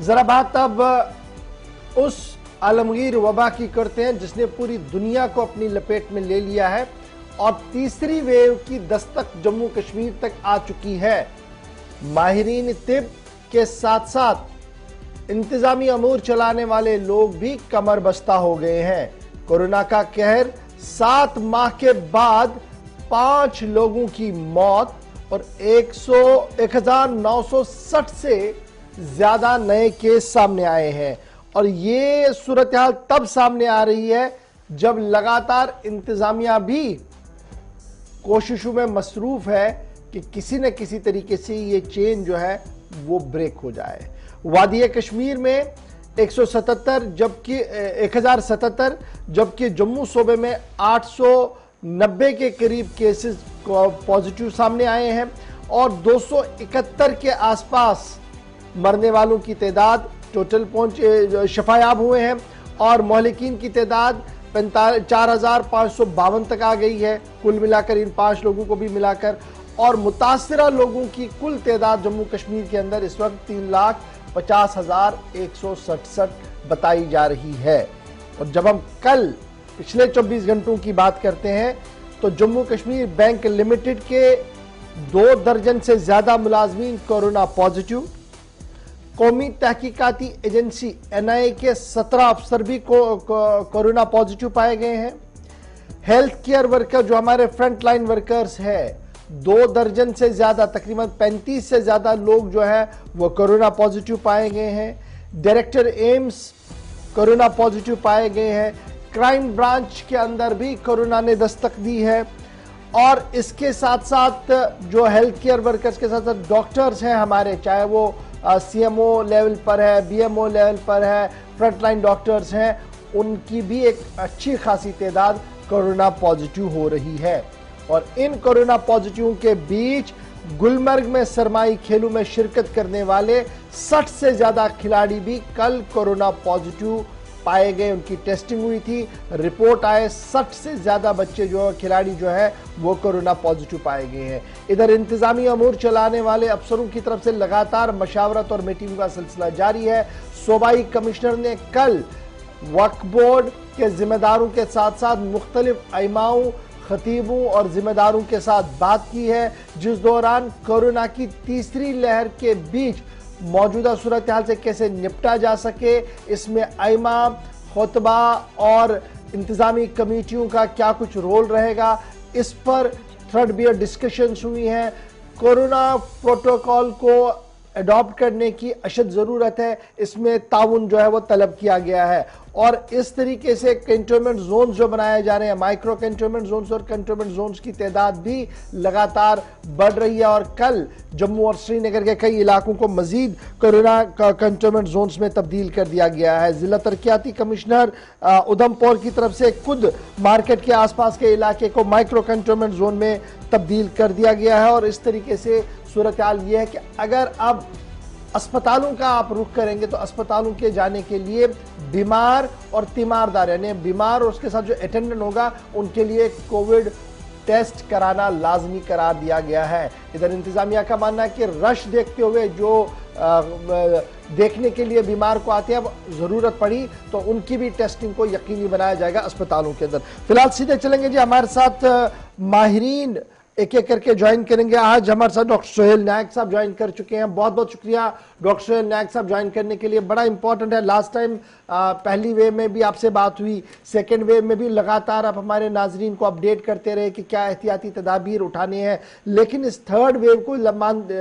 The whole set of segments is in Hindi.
जरा बात अब उस आलमगीर वबा की करते हैं जिसने पूरी दुनिया को अपनी लपेट में ले लिया है और तीसरी वेव की दस्तक जम्मू कश्मीर तक आ चुकी है। माहिरीन तिब के साथ साथ इंतजामी अमूर चलाने वाले लोग भी कमर बस्ता हो गए हैं। कोरोना का कहर, 7 माह के बाद 5 लोगों की मौत और 1960 से ज्यादा नए केस सामने आए हैं। और ये सूरत हाल तब सामने आ रही है जब लगातार इंतजामिया भी कोशिशों में मसरूफ है कि किसी न किसी तरीके से ये चेन जो है वो ब्रेक हो जाए। वादी कश्मीर में 177 जबकि 1077 जबकि जम्मू सूबे में 890 के करीब केसेस पॉजिटिव सामने आए हैं और 271 के आसपास मरने वालों की तादाद टोटल पहुंचे शफायाब हुए हैं और मोहलिकीन की तादाद 4552 तक आ गई है कुल मिलाकर इन 5 लोगों को भी मिलाकर। और मुतासरा लोगों की कुल तादाद जम्मू कश्मीर के अंदर इस वक्त 3,50,167 बताई जा रही है। और जब हम कल पिछले 24 घंटों की बात करते हैं तो जम्मू कश्मीर बैंक लिमिटेड के 2 दर्जन से ज्यादा मुलाजमीन कोरोना पॉजिटिव, कौमी तहकीकाती एजेंसी NIA के 17 अफसर भी कोरोना पॉजिटिव पाए गए हैं। हेल्थ केयर वर्कर जो हमारे फ्रंट लाइन वर्कर्स है 2 दर्जन से ज्यादा तकरीबन 35 से ज्यादा लोग जो है वो कोरोना पॉजिटिव पाए गए हैं। डायरेक्टर एम्स कोरोना पॉजिटिव पाए गए हैं। क्राइम ब्रांच के अंदर भी कोरोना ने दस्तक दी है। और इसके साथ साथ जो हेल्थ केयर वर्कर्स के साथ साथ डॉक्टर्स हैं हमारे, चाहे वो CMO लेवल पर है, BMO लेवल पर है, फ्रंटलाइन डॉक्टर्स हैं, उनकी भी एक अच्छी खासी तादाद कोरोना पॉजिटिव हो रही है। और इन कोरोना पॉजिटिव के बीच गुलमर्ग में सरमाई खेलों में शिरकत करने वाले 60 से ज्यादा खिलाड़ी भी कल कोरोना पॉजिटिव पाए गए, उनकी टेस्टिंग हुई थी, रिपोर्ट आए 60 से ज्यादा बच्चे जो खिलाड़ी जो है वो कोरोना पॉजिटिव पाए गए हैं। इधर इंतजामी अमूर चलाने वाले अफसरों की तरफ से लगातार मशावरत और मीटिंग का सिलसिला जारी है। सूबाई कमिश्नर ने कल वक्फ बोर्ड के जिम्मेदारों के साथ साथ मुख्तलिफ इमामों, खतीबों और जिम्मेदारों के साथ बात की है, जिस दौरान कोरोना की तीसरी लहर के बीच मौजूदा सूरत हाल से कैसे निपटा जा सके, इसमें इमाम, खुतबा और इंतजामी कमेटियों का क्या कुछ रोल रहेगा, इस पर थ्रेडबेयर डिस्कशंस हुई हैं। कोरोना प्रोटोकॉल को अडॉप्ट करने की अशद ज़रूरत है, इसमें ताउन जो है वो तलब किया गया है। और इस तरीके से कंटेनमेंट जोन जो बनाए जा रहे हैं, माइक्रो कंटेनमेंट जोन्स और कंटेनमेंट जोन्स की तादाद भी लगातार बढ़ रही है। और कल जम्मू और श्रीनगर के कई इलाकों को मजीद कोरोना कंटेनमेंट जोन्स में तब्दील कर दिया गया है। जिला तरक्याती कमिश्नर उधमपुर की तरफ से खुद मार्केट के आसपास के इलाके को माइक्रो कंटेनमेंट जोन में तब्दील कर दिया गया है। और इस तरीके से सूरत हाल यह है कि अगर अब अस्पतालों का आप रुख करेंगे तो अस्पतालों के जाने के लिए बीमार और तीमारदार यानी बीमार और उसके साथ जो अटेंडेंट होगा उनके लिए कोविड टेस्ट कराना लाजमी करार दिया गया है। इधर इंतजामिया का मानना है कि रश देखते हुए जो देखने के लिए बीमार को आते हैं, अब जरूरत पड़ी तो उनकी भी टेस्टिंग को यकीनी बनाया जाएगा अस्पतालों के अंदर। फिलहाल सीधे चलेंगे जी, हमारे साथ माहिरीन एक एक करके ज्वाइन करेंगे। आज हमारे साथ डॉक्टर सोहेल नायक साहब ज्वाइन कर चुके हैं। बहुत बहुत शुक्रिया डॉक्टर सोहेल नायक साहब ज्वाइन करने के लिए, बड़ा इंपॉर्टेंट है। लास्ट टाइम पहली वेव में भी आपसे बात हुई, सेकेंड वेव में भी लगातार आप हमारे नाजरीन को अपडेट करते रहे कि क्या एहतियाती तदाबीर उठाने हैं। लेकिन इस थर्ड वेव को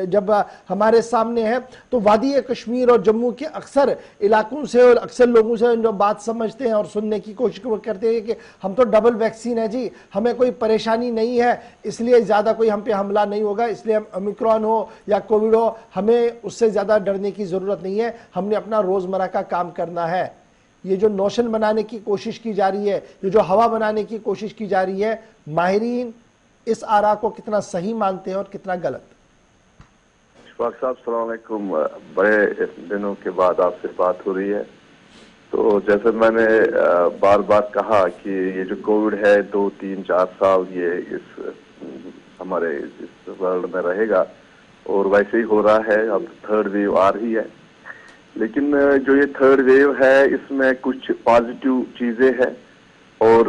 जब हमारे सामने है तो वादी कश्मीर और जम्मू के अक्सर इलाकों से और अक्सर लोगों से जो बात समझते हैं और सुनने की कोशिश करते हैं कि हम तो डबल वैक्सीन है जी, हमें कोई परेशानी नहीं है, इसलिए ज्यादा कोई हम पे हमला नहीं होगा, इसलिए हम ओमिक्रॉन हो या कोविड हो हमें उससे ज्यादा डरने की जरूरत नहीं है, हमने अपना रोजमर्रा का काम करना है। ये जो नोशन बनाने की कोशिश की जा रही है, ये जो हवा बनाने की कोशिश की जा रही है, माहिरीन इस आरा को कितना सही मानते हैं और कितना गलत? इशफाक साहब अस्सलाम वालेकुम, बड़े दिनों के बाद आपसे बात हो रही है। तो जैसे मैंने बार बार कहा कि ये जो कोविड है 2, 3, 4 साल ये इस हमारे इस वर्ल्ड में रहेगा और वैसे ही हो रहा है। अब थर्ड वेव आ रही है लेकिन जो ये थर्ड वेव है इसमें कुछ पॉजिटिव चीजें हैं और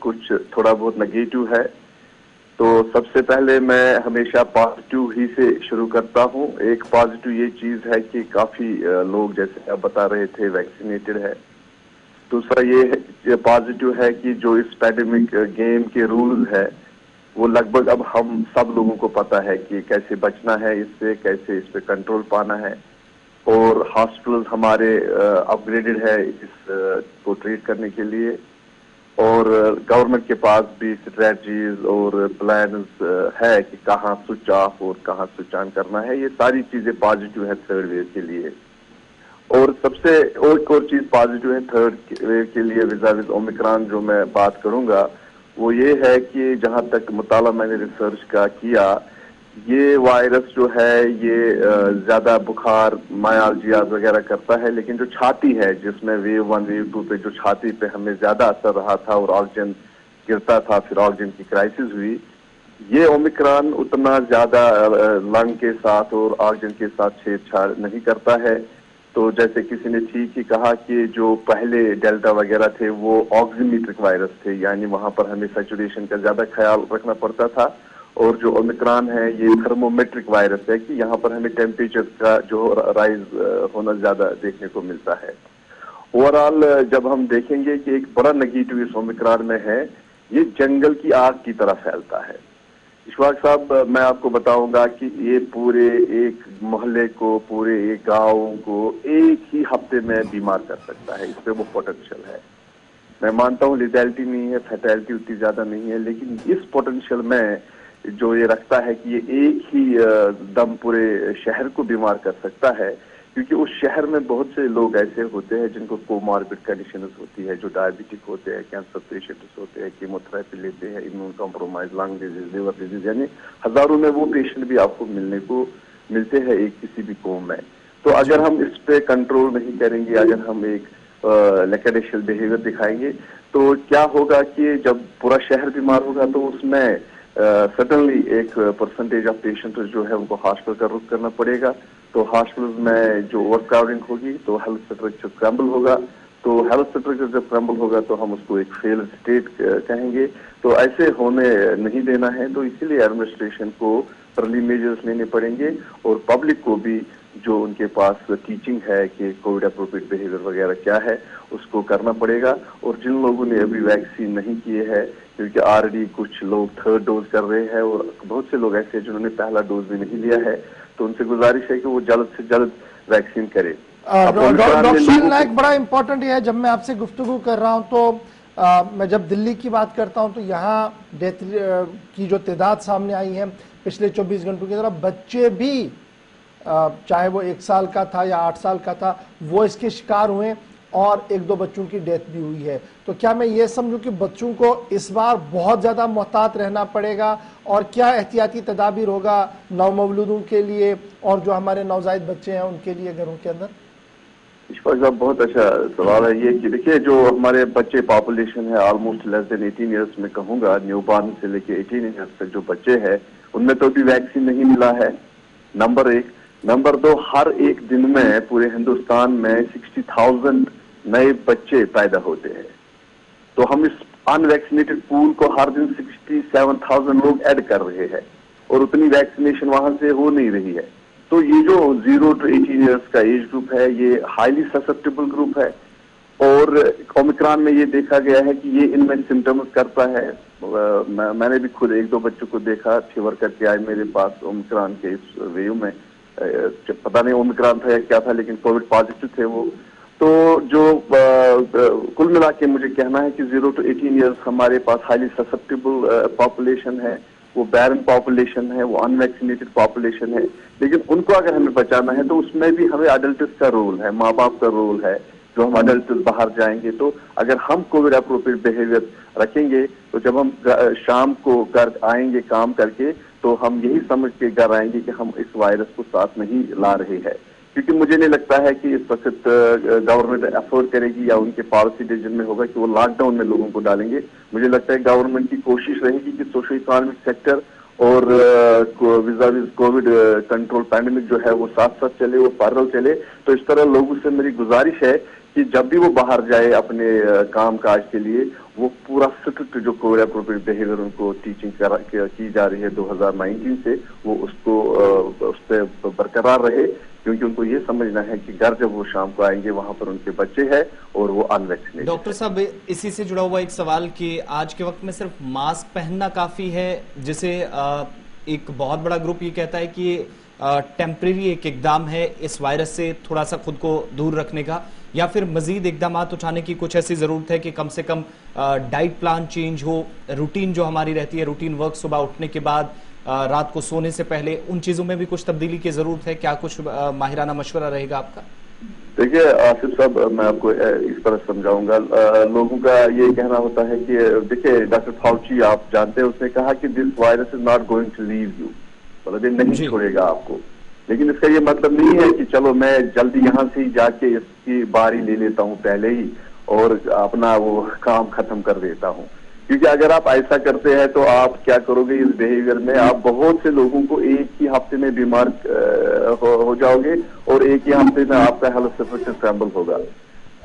कुछ थोड़ा बहुत नेगेटिव है। तो सबसे पहले मैं हमेशा पॉजिटिव ही से शुरू करता हूं। एक पॉजिटिव ये चीज है कि काफी लोग, जैसे आप बता रहे थे, वैक्सीनेटेड है। दूसरा ये पॉजिटिव है कि जो इस पैंडेमिक गेम के रूल्स है वो लगभग अब हम सब लोगों को पता है कि कैसे बचना है इससे, कैसे इस पे कंट्रोल पाना है। और हॉस्पिटल्स हमारे अपग्रेडेड है इस को ट्रीट करने के लिए, और गवर्नमेंट के पास भी स्ट्रेटजीज और प्लान्स है कि कहाँ स्विच ऑफ और कहाँ स्विच ऑन करना है। ये सारी चीजें पॉजिटिव है थर्ड वेव के लिए। और सबसे एक और चीज पॉजिटिव है थर्ड वेव के लिए विज़ ओमिक्रॉन जो मैं बात करूंगा वो ये है कि जहां तक मुताला मैंने रिसर्च का किया, ये वायरस जो है ये ज्यादा बुखार, मायालजिया वगैरह करता है, लेकिन जो छाती है जिसमें वेव 1 वेव 2 पे जो छाती पे हमें ज्यादा असर रहा था और ऑक्सीजन गिरता था, फिर ऑक्सीजन की क्राइसिस हुई, ये ओमिक्रॉन उतना ज्यादा लंग के साथ और ऑक्सीजन के साथ छेड़छाड़ नहीं करता है। तो जैसे किसी ने ठीक ही कहा कि जो पहले डेल्टा वगैरह थे वो ऑक्सीमीट्रिक वायरस थे, यानी वहां पर हमें सैचुरेशन का ज्यादा ख्याल रखना पड़ता था। और जो ओमिक्रॉन है ये थर्मोमेट्रिक वायरस है कि यहाँ पर हमें टेम्परेचर का जो राइज होना ज्यादा देखने को मिलता है। ओवरऑल जब हम देखेंगे कि एक बड़ा नेगेटिव इस ओमिक्रॉन में है, ये जंगल की आग की तरह फैलता है। इशफाक साहब, मैं आपको बताऊंगा कि ये पूरे एक मोहल्ले को, पूरे एक गांव को एक ही हफ्ते में बीमार कर सकता है। इस पे वो पोटेंशियल है। मैं मानता हूँ लिथैलिटी नहीं है, फैटेलिटी उतनी ज्यादा नहीं है, लेकिन इस पोटेंशियल में जो ये रखता है कि ये एक ही दम पूरे शहर को बीमार कर सकता है, क्योंकि उस शहर में बहुत से लोग ऐसे होते हैं जिनको कोमॉर्बिड कंडीशंस होती है, जो डायबिटिक होते हैं, कैंसर पेशेंट्स होते हैं, कीमोथेरेपी लेते हैं, immune compromise, lung disease, liver disease, यानी हजारों में वो पेशेंट भी आपको मिलते हैं एक किसी भी कौम में। तो अगर हम इस पे कंट्रोल नहीं करेंगे, अगर हम एक लेकेडेशियल बिहेवियर दिखाएंगे, तो क्या होगा कि जब पूरा शहर बीमार होगा तो उसमें सडनली एक परसेंटेज ऑफ पेशेंट जो है उनको हॉस्पिटल का रुख करना पड़ेगा। तो हॉस्पिटल में जो ओवर क्राउडिंग होगी तो हेल्थ स्ट्रक्चर क्रैम्बल होगा। तो हेल्थ स्ट्रक्चर जब क्रैम्बल होगा तो हम उसको एक फेल्ड स्टेट कहेंगे। तो ऐसे होने नहीं देना है। तो इसीलिए एडमिनिस्ट्रेशन को अर्ली मेजर्स लेने पड़ेंगे और पब्लिक को भी जो उनके पास टीचिंग है कि कोविड अप्रोप्रिएट बिहेवियर वगैरह क्या है उसको करना पड़ेगा। और जिन लोगों ने अभी वैक्सीन नहीं किए हैं, क्योंकि ऑलरेडी कुछ लोग थर्ड डोज कर रहे हैं और बहुत से लोग ऐसे हैं जिन्होंने पहला डोज भी नहीं लिया है, तो उनसे गुजारिश है कि वो जल्द से जल्द वैक्सीन करें। डॉक्टर नायक, बड़ा इंपॉर्टेंट है, जब मैं आपसे गुफ्तगू कर रहा हूं तो मैं जब दिल्ली की बात करता हूं तो यहाँ डेथ की जो तादाद सामने आई है पिछले 24 घंटों की तरफ, बच्चे भी चाहे वो 1 साल का था या 8 साल का था वो इसके शिकार हुए और 1-2 बच्चों की डेथ भी हुई है। तो क्या मैं ये समझूं कि बच्चों को इस बार बहुत ज्यादा मोहतात रहना पड़ेगा, और क्या एहतियाती तदाबीर होगा नवमौलूदों के लिए और जो हमारे नवजायद बच्चे हैं उनके लिए घरों के अंदर? इशफाक साहब, बहुत अच्छा सवाल है ये कि देखिए जो हमारे बच्चे पॉपुलेशन है ऑलमोस्ट लेस देन 18 ईयर्स में कहूंगा, न्यू बॉर्न से लेके 18 ईयर्स तक जो बच्चे हैं उनमें तो अभी वैक्सीन नहीं मिला है, नंबर 1। नंबर 2, हर एक दिन में पूरे हिंदुस्तान में 60,000 नए बच्चे पैदा होते हैं। तो हम इस अनवैक्सीनेटेड पूल को हर दिन 67,000 लोग ऐड कर रहे हैं और उतनी वैक्सीनेशन वहां से हो नहीं रही है। तो ये जो 0 to 18 ईयर्स का एज ग्रुप है ये हाईली ससेप्टेबल ग्रुप है। और ओमिक्रॉन में ये देखा गया है कि ये इनमें सिम्टम्स करता है। मैंने भी खुद 1-2 बच्चों को देखा, फीवर करके आए मेरे पास ओमिक्रॉन के इस वेव में, पता नहीं ओमिक्रॉन था या क्या था, लेकिन कोविड पॉजिटिव थे वो। तो जो कुल मिला के मुझे कहना है कि 0 to 18 ईयर्स हमारे पास हाईली ससेप्टेबल पॉपुलेशन है, वो बैरन पॉपुलेशन है, वो अनवैक्सीनेटेड पॉपुलेशन है। लेकिन उनको अगर हमें बचाना है तो उसमें भी हमें अडल्ट्स का रोल है, माँ बाप का रोल है। जो हम अडल्ट्स बाहर जाएंगे तो अगर हम कोविड अप्रोप्रिएट बिहेवियर रखेंगे तो जब हम शाम को घर आएंगे काम करके तो हम यही समझ के घर आएंगे कि हम इस वायरस को साथ नहीं ला रहे हैं। क्योंकि मुझे नहीं लगता है कि इस वक्त गवर्नमेंट अफोर्ड करेगी या उनके पॉलिसी डिसीजन में होगा कि वो लॉकडाउन में लोगों को डालेंगे। मुझे लगता है गवर्नमेंट की कोशिश रहेगी कि सोशो इकोनॉमिक सेक्टर और कोविड कंट्रोल पैंडेमिक जो है वो साथ साथ चले, वो पैरेलल चले। तो इस तरह लोगों से मेरी गुजारिश है कि जब भी वो बाहर जाए अपने काम काज के लिए, वो पूरा स्ट्रिक्ट जो कोविड एप्रोप्रिएट बिहेवियर उनको टीचिंग की जा रही है 2019 से, वो उसको उस पर बरकरार रहे, क्योंकि उनको ये समझना है कि घर जब वो शाम को आएंगे वहां पर उनके बच्चे हैं और वो अनवैक्सीनेटेड। डॉक्टर साहब, इसी से जुड़ा हुआ एक सवाल कि आज के वक्त में सिर्फ मास्क पहनना काफी है, जिसे एक बहुत बड़ा ग्रुप ये कहता है कि टेम्परेरी एक इकदाम है इस वायरस से थोड़ा सा खुद को दूर रखने का, या फिर मजीद इकदाम उठाने की कुछ ऐसी जरूरत है कि कम से कम डाइट प्लान चेंज हो, रूटीन जो हमारी रहती है, रूटीन वर्क सुबह उठने के बाद रात को सोने से पहले, उन चीजों में भी कुछ तब्दीली की जरूरत है? क्या कुछ माहिराना मशवरा रहेगा आपका? देखिए आसिफ साहब, मैं आपको इस तरह समझाऊंगा। लोगों का ये कहना होता है कि देखिए डॉक्टर फाउची आप जानते हैं, उसने कहा कि this virus is not going to leave you, मतलब ये नहीं छोड़ेगा आपको। लेकिन इसका ये मतलब नहीं है कि चलो मैं जल्दी यहाँ से ही जाके इसकी बारी ले लेता हूँ पहले ही और अपना वो काम खत्म कर देता हूँ, क्योंकि अगर आप ऐसा करते हैं तो आप क्या करोगे इस बिहेवियर में, आप बहुत से लोगों को एक ही हफ्ते में बीमार हो जाओगे और एक ही हफ्ते में आपका हेल्थ सिस्टम स्क्रैम्बल होगा।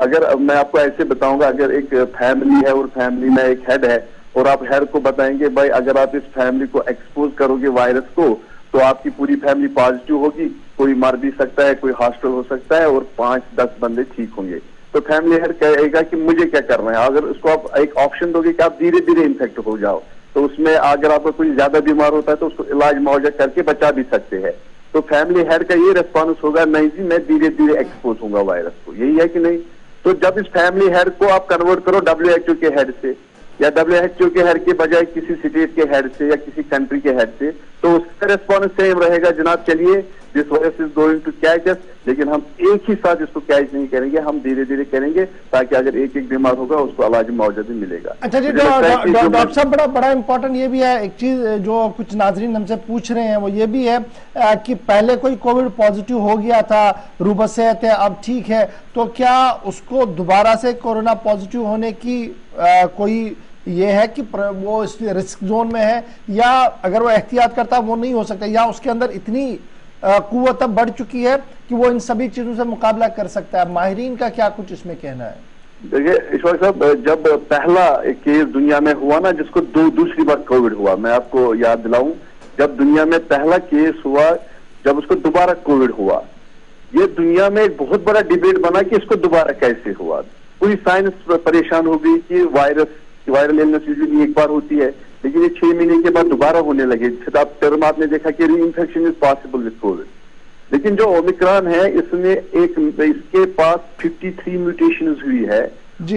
अगर मैं आपको ऐसे बताऊंगा, अगर एक फैमिली है और फैमिली में एक हेड है और आप हेड को बताएंगे भाई अगर आप इस फैमिली को एक्सपोज करोगे वायरस को तो आपकी पूरी फैमिली पॉजिटिव होगी, कोई मर भी सकता है, कोई हॉस्पिटल हो सकता है और 5-10 बंदे ठीक होंगे, तो फैमिली हेड कहेगा कि मुझे क्या करना है। अगर उसको आप एक ऑप्शन दोगे कि आप धीरे धीरे इन्फेक्ट हो जाओ, तो उसमें अगर आपको कोई ज्यादा बीमार होता है तो उसको इलाज मुआवजा करके बचा भी सकते हैं। तो फैमिली हेड का ये रिस्पॉन्स होगा, नहीं जी मैं धीरे धीरे एक्सपोज होऊंगा वायरस को, यही है कि नहीं। तो जब इस फैमिली हेड को आप कन्वर्ट करो WHO के हेड से, या WHO के हेड के बजाय किसी स्टेट के हेड से या किसी कंट्री के हेड से, तो उसका रिस्पॉन्स सेम रहेगा, जनाब चलिए this virus is going to catch us, लेकिन हम एक ही साथ इसको कैच नहीं करेंगे, हम धीरे धीरे करेंगे ताकि अगर एक एक बीमार होगा उसको इलाज मुआवजा भी मिलेगा। अच्छा जी डॉक्टर साहब, बड़ा इंपॉर्टेंट ये भी है एक चीज जो कुछ नाजरीन हमसे पूछ रहे हैं, वो ये भी है कि पहले कोई कोविड पॉजिटिव हो गया था, रूबसेहत है, अब ठीक है, तो क्या उसको दोबारा से कोरोना पॉजिटिव होने की कोई ये है कि वो इस रिस्क जोन में है, या अगर वो एहतियात करता है वो नहीं हो सकता, या उसके अंदर इतनी कुव्वत अब बढ़ चुकी है कि वो इन सभी चीजों से मुकाबला कर सकता है? माहिरीन का क्या कुछ इसमें कहना है? देखिए ईश्वर साहब, जब पहला एक केस दुनिया में हुआ ना, जिसको दूसरी बार कोविड हुआ, मैं आपको याद दिलाऊं, जब दुनिया में पहला केस हुआ, जब उसको दोबारा कोविड हुआ, ये दुनिया में एक बहुत बड़ा डिबेट बना कि इसको दोबारा कैसे हुआ। पूरी साइंस परेशान हो गई कि वायरल इलनेस यूजुअली एक बार होती है, लेकिन ये 6 महीने के बाद दोबारा होने लगे। फिर आप टर्म आपने देखा कि री-इन्फेक्शन इज पॉसिबल विद कोविड। लेकिन जो ओमिक्रॉन है, इसके पास 53 म्यूटेशंस हुई है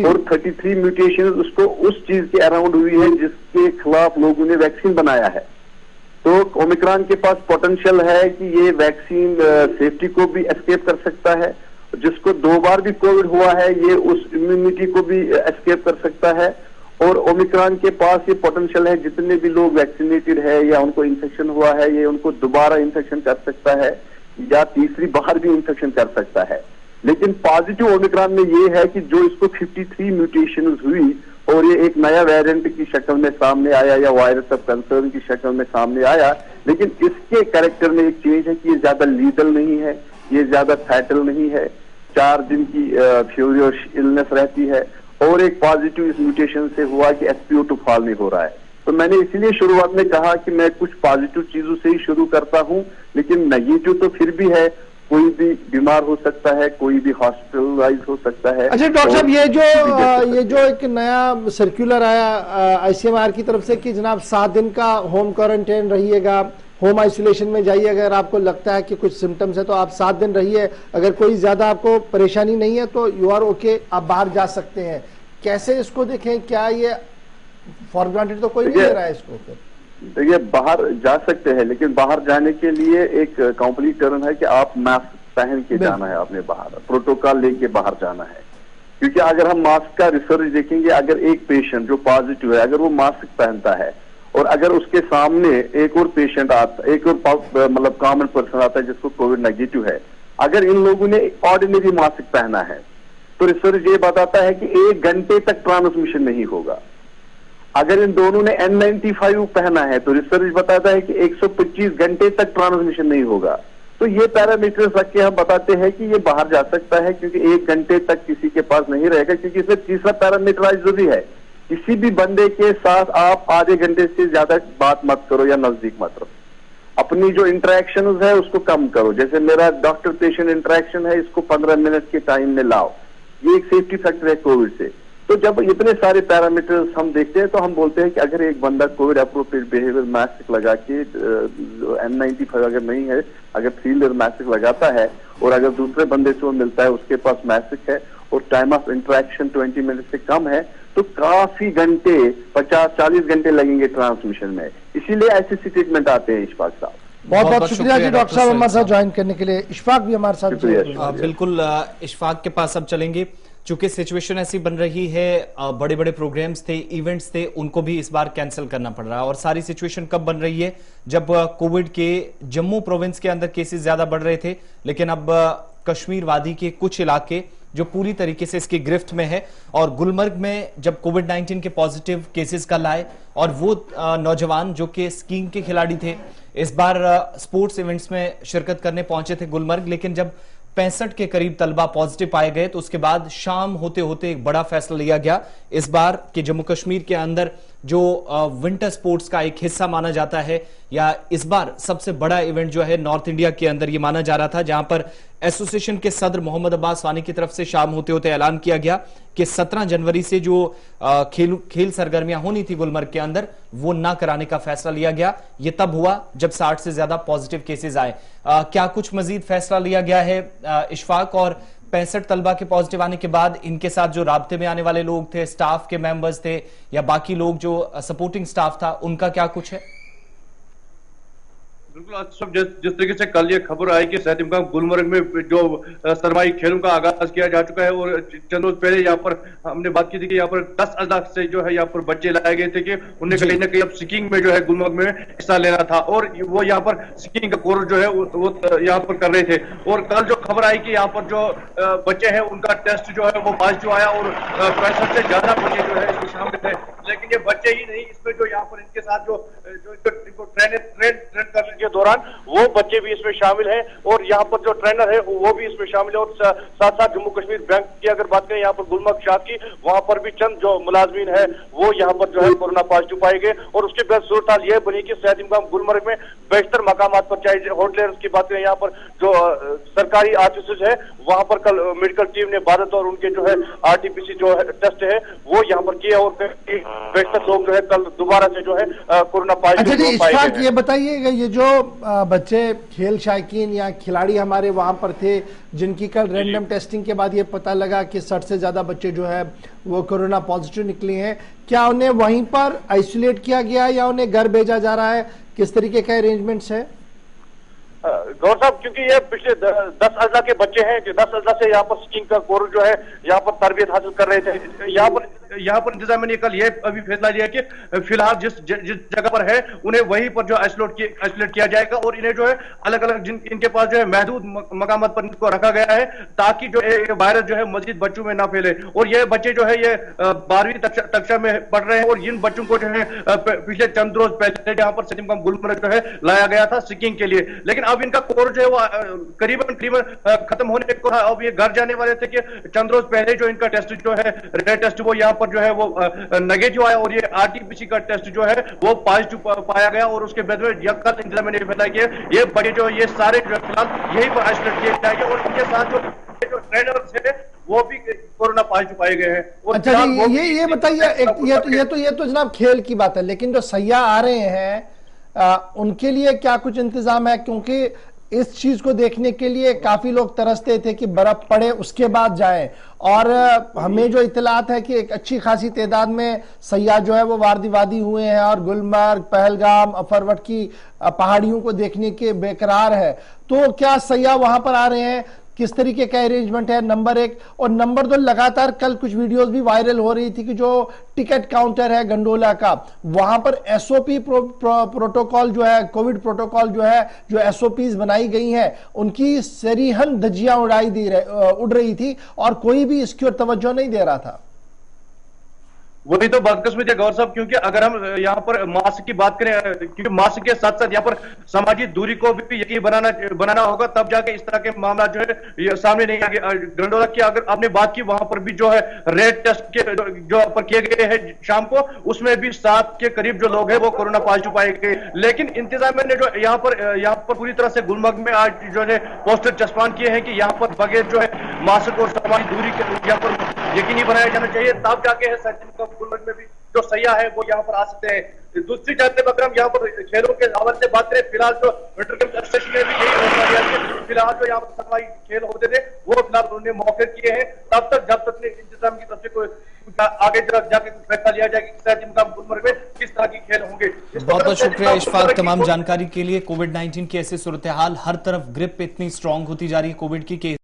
और 33 म्यूटेशंस उसको उस चीज के अराउंड हुई है जिसके खिलाफ लोगों ने वैक्सीन बनाया है। तो ओमिक्रॉन के पास पोटेंशियल है कि ये वैक्सीन सेफ्टी को भी एस्केप कर सकता है, जिसको 2 बार भी कोविड हुआ है ये उस इम्यूनिटी को भी एस्केप कर सकता है। और ओमिक्रॉन के पास ये पोटेंशियल है, जितने भी लोग वैक्सीनेटेड है या उनको इन्फेक्शन हुआ है, ये उनको दोबारा इन्फेक्शन कर सकता है या तीसरी बार भी इन्फेक्शन कर सकता है। लेकिन पॉजिटिव ओमिक्रॉन में ये है कि जो इसको 53 म्यूटेशन हुई और ये एक नया वेरिएंट की शक्ल में सामने आया या वायरस ऑफ कंसर्न की शक्ल में सामने आया, लेकिन इसके कैरेक्टर में एक चेंज है कि ये ज्यादा लीथल नहीं है, ये ज्यादा फैटल नहीं है, 4 दिन की फ्यूरियस इलनेस रहती है, और एक पॉजिटिव इस म्यूटेशन से हुआ कि SpO2 फॉल नहीं हो रहा है। तो मैंने इसीलिए शुरुआत में कहा कि मैं कुछ पॉजिटिव चीजों से ही शुरू करता हूं, लेकिन नेगेटिव तो फिर भी है, कोई भी बीमार हो सकता है, कोई भी हॉस्पिटलाइज हो सकता है। अच्छा डॉक्टर साहब, ये जो एक नया सर्कुलर आया ICMR की तरफ से कि जनाब 7 दिन का होम क्वारंटाइन रहिएगा, होम आइसोलेशन में जाइए, अगर आपको लगता है कि कुछ सिम्टम्स है तो आप 7 दिन रहिए, अगर कोई ज्यादा आपको परेशानी नहीं है तो यू आर ओके, आप बाहर जा सकते हैं। कैसे इसको देखें, क्या ये फॉर ग्रांटेड तो कोई नहीं ले रहा है इसको? देखिए बाहर जा सकते हैं, लेकिन बाहर जाने के लिए एक कंप्लीट टर्न है कि आप मास्क पहन के जाना है, आपने बाहर प्रोटोकॉल लेके बाहर जाना है। क्योंकि अगर हम मास्क का रिसर्च देखेंगे, अगर एक पेशेंट जो पॉजिटिव है अगर वो मास्क पहनता है और अगर उसके सामने एक और पेशेंट आता, एक और मतलब कॉमन पर्सन आता है जिसको कोविड नेगेटिव है, अगर इन लोगों ने ऑर्डिनरी मास्क पहना है तो रिसर्च ये बताता है कि 1 घंटे तक ट्रांसमिशन नहीं होगा। अगर इन दोनों ने N95 पहना है तो रिसर्च बताता है कि 125 घंटे तक ट्रांसमिशन नहीं होगा। तो ये पैरामीटर्स रख के हम बताते हैं कि ये बाहर जा सकता है, क्योंकि 1 घंटे तक किसी के पास नहीं रहेगा। क्योंकि इसमें तीसरा पैरामीटर जरूरी है, किसी भी बंदे के साथ आप आधे घंटे से ज्यादा बात मत करो या नजदीक मत रहो। अपनी जो इंटरेक्शन है उसको कम करो। जैसे मेरा डॉक्टर पेशेंट इंटरेक्शन है, इसको 15 मिनट के टाइम में लाओ। ये एक सेफ्टी फैक्टर है कोविड से। तो जब इतने सारे पैरामीटर्स हम देखते हैं तो हम बोलते हैं कि अगर एक बंदा कोविड अप्रोप्रिएट बिहेवियर मास्क लगा के N95 अगर नहीं है, अगर 3 लेयर मास्क लगाता है और अगर दूसरे बंदे से वो मिलता है उसके पास मास्क है और टाइम ऑफ इंटरेक्शन 20 मिनट से कम है, तो काफी घंटे 50-40 घंटे लगेंगे ट्रांसमिशन में। इसीलिए ऐसे स्टेटमेंट आते हैं। इशफाक साहब बहुत बहुत शुक्रिया जी डॉक्टर साहब हमारे साथ ज्वाइन करने के लिए। इशफाक भी हमारे साथ बिल्कुल इशफाक के पास अब चलेंगे। चूंकि सिचुएशन ऐसी बन रही है, बड़े बड़े प्रोग्राम्स थे, इवेंट्स थे, उनको भी इस बार कैंसिल करना पड़ रहा है। और सारी सिचुएशन कब बन रही है? जब कोविड के जम्मू प्रोविंस के अंदर केसेस ज्यादा बढ़ रहे थे, लेकिन अब कश्मीर वादी के कुछ इलाके जो पूरी तरीके से इसकी गिरफ्त में है। और गुलमर्ग में जब कोविड-19 के पॉजिटिव केसेस कल आए और वो नौजवान जो कि स्कीइंग के खिलाड़ी थे, इस बार स्पोर्ट्स इवेंट्स में शिरकत करने पहुंचे थे गुलमर्ग, लेकिन जब 65 के करीब तलबा पॉजिटिव पाए गए तो उसके बाद शाम होते होते एक बड़ा फैसला लिया गया इस बार कि जम्मू कश्मीर के अंदर जो विंटर स्पोर्ट्स का एक हिस्सा माना जाता है, या इस बार सबसे बड़ा इवेंट जो है नॉर्थ इंडिया के अंदर ये माना जा रहा था, जहां पर एसोसिएशन के सदर मोहम्मद अब्बास वानी की तरफ से शाम होते होते ऐलान किया गया कि 17 जनवरी से जो खेल सरगर्मियां होनी थी गुलमर्ग के अंदर, वो ना कराने का फैसला लिया गया। ये तब हुआ जब 60 से ज्यादा पॉजिटिव केसेस आए। क्या कुछ मजीद फैसला लिया गया है इशफाक? और 65 तलबा के पॉजिटिव आने के बाद इनके साथ जो राब्ते में आने वाले लोग थे, स्टाफ के मेंबर्स थे या बाकी लोग जो सपोर्टिंग स्टाफ था, उनका क्या कुछ है? बिल्कुल, जिस तरीके से कल ये खबर आई कि सेहत इम्काम गुलमर्ग में जो सरमाई खेलों का आगाज किया जा चुका है, और चंद रोज पहले यहाँ पर हमने बात की थी कि यहाँ पर 10 अजलास से जो है यहाँ पर बच्चे लाए गए थे कि उन्हें कहीं ना कहीं अब स्कीइंग में जो है गुलमर्ग में हिस्सा लेना था, और वो यहाँ पर स्कीइंग का कोर्स जो है वो यहाँ पर कर रहे थे। और कल जो खबर आई कि यहाँ पर जो बच्चे हैं उनका टेस्ट जो है वो पॉजिटिव आया और 65 से ज्यादा बच्चे जो है इसमें शामिल थे। लेकिन ये बच्चे ही नहीं, इसमें जो यहाँ पर इनके साथ जो इनको ट्रेन करने के दौरान वो बच्चे भी इसमें शामिल हैं, और यहाँ पर जो ट्रेनर है वो भी इसमें शामिल है। और साथ साथ जम्मू कश्मीर बैंक की अगर बात करें यहाँ पर गुलमर्ग शाह की, वहां पर भी चंद जो मुलाजमीन है वो यहाँ पर जो है कोरोना पॉजिटिव पाए गए। और उसके बाद सूरत हाल यह बनी कि सेहत इम्काम गुलमर्ग में बेशतर मकामात पर, चाहे होटलर्स की बात करें, यहाँ पर जो सरकारी ऑफिस है वहां पर कल मेडिकल टीम ने भारत और उनके जो है RT-PCR जो टेस्ट है वो यहाँ पर किया, और बेशतर लोग जो है कल दोबारा से जो है कोरोना पॉजिटिव पाए गए। ये बताइएगा, ये जो बच्चे खेल शायकीन या खिलाड़ी हमारे वहां पर थे जिनकी कल रैंडम टेस्टिंग के बाद ये पता लगा कि 60 से ज्यादा बच्चे जो है वो कोरोना पॉजिटिव निकले हैं, क्या उन्हें वहीं पर आइसोलेट किया गया या उन्हें घर भेजा जा रहा है? किस तरीके का अरेंजमेंट्स है? गौर साहब, क्योंकि ये पिछले 10 अजला के बच्चे हैं जो 10 अजला से यहाँ पर स्कीइंग का कोर्स जो है यहाँ पर तरबियत हासिल कर रहे थे, यहाँ पर इंतजामिया ने कल ये अभी फैसला लिया कि फिलहाल जिस जगह पर है उन्हें वहीं पर जो आइसोलेट किया जाएगा, और इन्हें जो है अलग अलग इनके पास जो है महदूद मकामात पर इनको रखा गया है ताकि जो वायरस जो है मजीद बच्चों में ना फैले। और ये बच्चे जो है ये 12वीं कक्षा में पढ़ रहे हैं, और इन बच्चों को जो है पिछले चंद रोज पहले यहाँ पर सेहत इम्काम गुलमर्ग जो है लाया गया था स्कीइंग के लिए, लेकिन अब इनका कोर्स जो है वो करीबन खत्म होने को था। अब ये घर जाने वाले थे कि चंद रोज पहले जो इनका टेस्ट जो है रेड टेस्ट वो यहाँ पर जो है वो नेगेटिव आया, और ये RT-PCR का टेस्ट जो है वो पॉजिटिव पाया गया। और उसके बाद में कल इंतजामिया ने फैसला किया ये बच्चे जो ये सारे जो फिलहाल यही पर आइसोलेट किए जाएंगे, और इनके साथ जो ट्रेनर्स है वो भी कोरोना पॉजिटिव पाए गए हैं। अच्छा जी, ये बताइए, ये तो जनाब खेल की बात है, लेकिन जो सयाह आ रहे हैं उनके लिए क्या कुछ इंतजाम है? क्योंकि इस चीज को देखने के लिए काफी लोग तरसते थे कि बर्फ पड़े उसके बाद जाएं, और हमें जो इतलात है कि एक अच्छी खासी तादाद में सयाह जो है वो वादी हुए हैं और गुलमर्ग, पहलगाम, अफरवट की पहाड़ियों को देखने के बेकरार है। तो क्या सयाह वहां पर आ रहे हैं? किस तरीके का अरेंजमेंट है? नंबर 1। और नंबर 2, लगातार कल कुछ वीडियोस भी वायरल हो रही थी कि जो टिकट काउंटर है गंडोला का, वहां पर SOP प्रोटोकॉल जो है, कोविड प्रोटोकॉल जो है, जो SOPs बनाई गई हैं, उनकी सरीहन धज्जियां उड़ रही थी और कोई भी इसकी ओर तवज्जो नहीं दे रहा था। वही तो बदकिस्मती है गौर साहब, क्योंकि अगर हम यहाँ पर मास्क की बात करें, क्योंकि मास्क के साथ साथ यहाँ पर सामाजिक दूरी को भी यकीन बनाना होगा, तब जाके इस तरह के मामला जो है ये सामने नहीं आएंगे। गंडोला की अगर आपने बात की, वहां पर भी जो है रेड टेस्ट के जो पर किए गए हैं शाम को, उसमें भी 7 के करीब जो लोग हैं वो कोरोना पॉजिटिव पाए गए। लेकिन इंतजामिया ने जो यहाँ पर पूरी तरह से गुलमर्ग में आज जो है पोस्टर चस्पान किए हैं कि यहाँ पर बगैर जो है मास्क और सामाजिक दूरी के यहाँ पर यकीनी बनाया जाना चाहिए, तब जाके है गुलमर्ग में भी जो सैयाह है वो यहाँ पर आ सकते हैं। दूसरी जानब अगर हम यहाँ पर खेलों के हवाले से बात करें, फिलहाल जो विंटर गेम्स एसोसिएशन ने भी यही फैसला लिया कि फिलहाल जो यहाँ पर सरकारी खेल होते थे वो फिलहाल उन्होंने मौके किए हैं, तब तक जब तक इंतजाम की तरफ से कोई आगे जाके फैसला लिया जाए कि सहती मुकाम गुलमर्ग में किस तरह के खेल होंगे। बहुत बहुत शुक्रिया इशफाक तमाम जानकारी के लिए। कोविड-19 की ऐसी सूरत हाल, हर तरफ ग्रिप इतनी स्ट्रांग होती जा रही है कोविड की कि